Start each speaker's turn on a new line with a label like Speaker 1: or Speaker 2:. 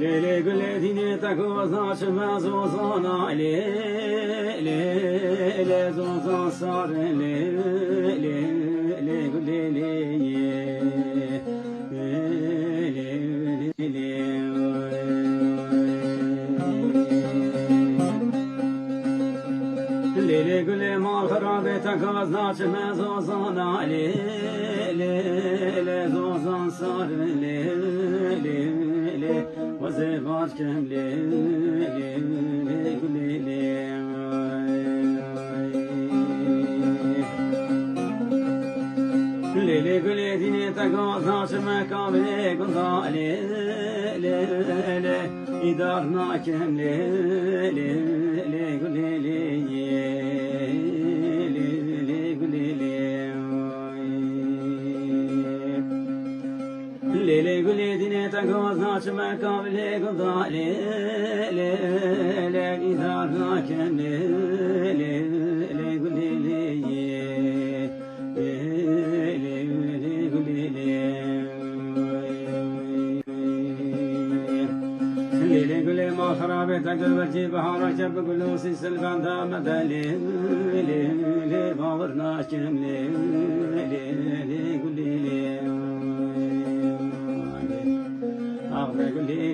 Speaker 1: Lele güle dine takoza çmez ozan ale le zozan sar le güle le lele güle mal harabe takoza çmez ozan ale le zozan sar le وزبار كم ليلي قولي ديني تقوضا شمكا بيقن ضالي إدارنا كم ليلي قولي ليلي قولي ديني تقوضا شمكا بيقن ضالي إدارنا كم ليلي قولي ليلي قولي ما خرابي تقلبتي بحارك جب قلوسي سلقان دامة ليلي باورنا كم ليلي قولي أغلى قولي